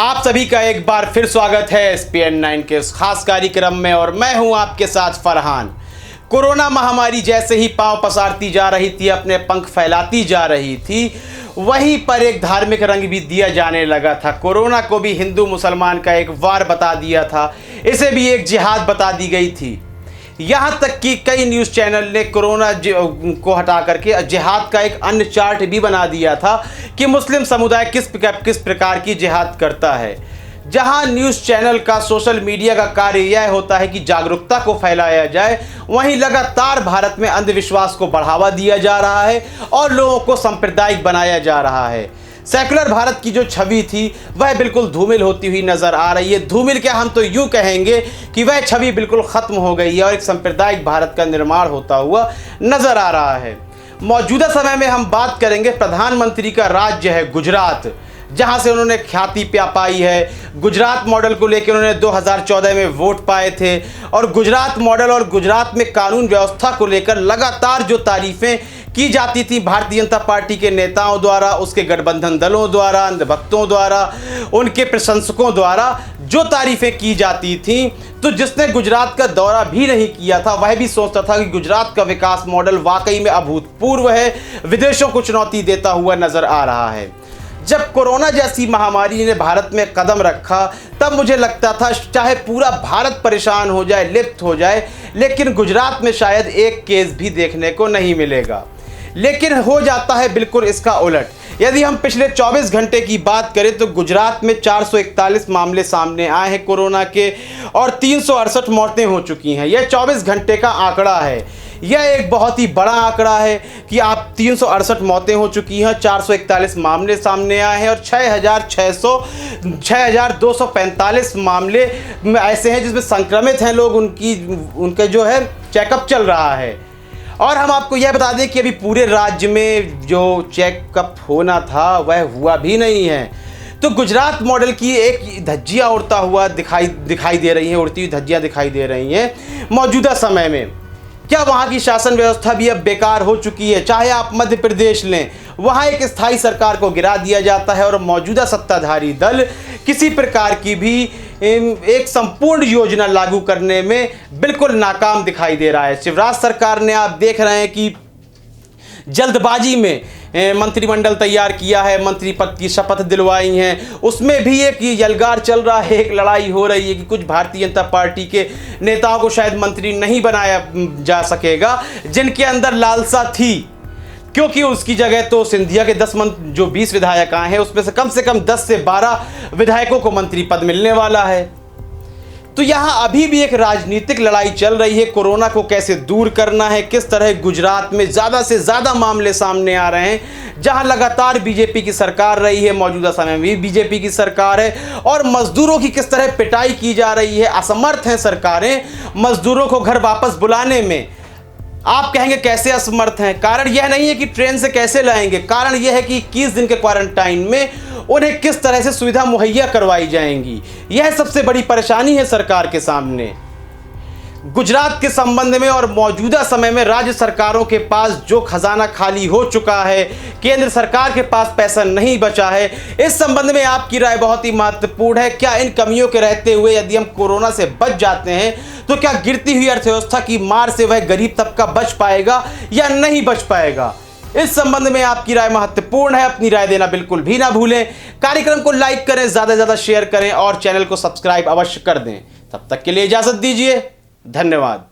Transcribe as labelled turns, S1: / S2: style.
S1: आप सभी का एक बार फिर स्वागत है SPN9 के उस खास कार्यक्रम में और मैं हूं आपके साथ फरहान। कोरोना महामारी जैसे ही पांव पसारती जा रही थी, अपने पंख फैलाती जा रही थी, वहीं पर एक धार्मिक रंग भी दिया जाने लगा था। कोरोना को भी हिंदू मुसलमान का एक वार बता दिया था, इसे भी एक जिहाद बता दी गई थी। यहाँ तक कि कई न्यूज़ चैनल ने कोरोना को हटा करके जिहाद का एक अन्य चार्ट भी बना दिया था कि मुस्लिम समुदाय किस प्रकार की जिहाद करता है। जहाँ न्यूज़ चैनल का, सोशल मीडिया का कार्य यह होता है कि जागरूकता को फैलाया जाए, वहीं लगातार भारत में अंधविश्वास को बढ़ावा दिया जा रहा है और लोगों को सांप्रदायिक बनाया जा रहा है। सेकुलर भारत की जो छवि थी वह बिल्कुल धूमिल होती हुई नजर आ रही है। धूमिल क्या, हम तो यूं कहेंगे कि वह छवि बिल्कुल खत्म हो गई है और एक सांप्रदायिक भारत का निर्माण होता हुआ नजर आ रहा है। मौजूदा समय में हम बात करेंगे, प्रधानमंत्री का राज्य है गुजरात, जहां से उन्होंने ख्याति पाई है। गुजरात मॉडल को लेकर उन्होंने 2014 में वोट पाए थे और गुजरात मॉडल और गुजरात में कानून व्यवस्था को लेकर लगातार जो तारीफें की जाती थी भारतीय जनता पार्टी के नेताओं द्वारा, उसके गठबंधन दलों द्वारा, अंधभक्तों द्वारा, उनके प्रशंसकों द्वारा जो तारीफें की जाती थी, तो जिसने गुजरात का दौरा भी नहीं किया था वह भी सोचता था कि गुजरात का विकास मॉडल वाकई में अभूतपूर्व है, विदेशों को चुनौती देता हुआ नजर आ रहा है। जब कोरोना जैसी महामारी ने भारत में कदम रखा तब मुझे लगता था चाहे पूरा भारत परेशान हो जाए, लिप्त हो जाए, लेकिन गुजरात में शायद एक केस भी देखने को नहीं मिलेगा। लेकिन हो जाता है बिल्कुल इसका उलट। यदि हम पिछले 24 घंटे की बात करें तो गुजरात में 441 मामले सामने आए हैं कोरोना के और 368 मौतें हो चुकी हैं। यह 24 घंटे का आंकड़ा है। यह एक बहुत ही बड़ा आंकड़ा है कि आप 368 मौतें हो चुकी हैं, 441 मामले सामने आए हैं और 6,245 मामले ऐसे हैं जिसमें संक्रमित हैं लोग, उनके जो है चेकअप चल रहा है। और हम आपको यह बता दें कि अभी पूरे राज्य में जो चेकअप होना था वह हुआ भी नहीं है। तो गुजरात मॉडल की एक धज्जियाँ उड़ता हुआ दिखाई दे रही हैं, उड़ती हुई धज्जियाँ दिखाई दे रही हैं मौजूदा समय में। क्या वहाँ की शासन व्यवस्था भी अब बेकार हो चुकी है? चाहे आप मध्य प्रदेश लें, वहाँ एक स्थायी सरकार को गिरा दिया जाता है और मौजूदा सत्ताधारी दल किसी प्रकार की भी एक संपूर्ण योजना लागू करने में बिल्कुल नाकाम दिखाई दे रहा है। शिवराज सरकार ने, आप देख रहे हैं कि जल्दबाजी में मंत्रिमंडल तैयार किया है, मंत्री पद की शपथ दिलवाई हैं, उसमें भी एक यलगार चल रहा है, एक लड़ाई हो रही है कि कुछ भारतीय जनता पार्टी के नेताओं को शायद मंत्री नहीं बनाया जा सकेगा जिनके अंदर लालसा थी, क्योंकि उसकी जगह तो सिंधिया के 20 विधायक आए हैं, उसमें से कम 10 से 12 विधायकों को मंत्री पद मिलने वाला है। तो यहाँ अभी भी एक राजनीतिक लड़ाई चल रही है, कोरोना को कैसे दूर करना है, किस तरह गुजरात में ज़्यादा से ज़्यादा मामले सामने आ रहे हैं, जहाँ लगातार बीजेपी की सरकार रही है, मौजूदा समय में भी बीजेपी की सरकार है, और मजदूरों की किस तरह पिटाई की जा रही है। असमर्थ हैं सरकारें मजदूरों को घर वापस बुलाने में। आप कहेंगे कैसे असमर्थ हैं? कारण यह नहीं है कि ट्रेन से कैसे लाएंगे, कारण यह है कि 21 दिन के क्वारंटाइन में उन्हें किस तरह से सुविधा मुहैया करवाई जाएंगी। यह सबसे बड़ी परेशानी है सरकार के सामने। गुजरात के संबंध में और मौजूदा समय में राज्य सरकारों के पास जो खजाना खाली हो चुका है, केंद्र सरकार के पास पैसा नहीं बचा है, इस संबंध में आपकी राय बहुत ही महत्वपूर्ण है। क्या इन कमियों के रहते हुए यदि हम कोरोना से बच जाते हैं तो क्या गिरती हुई अर्थव्यवस्था की मार से वह गरीब तबका बच पाएगा या नहीं बच पाएगा? इस संबंध में आपकी राय महत्वपूर्ण है। अपनी राय देना बिल्कुल भी ना भूलें। कार्यक्रम को लाइक करें, ज़्यादा से ज़्यादा शेयर करें और चैनल को सब्सक्राइब अवश्य कर दें। तब तक के लिए इजाज़त दीजिए। धन्यवाद।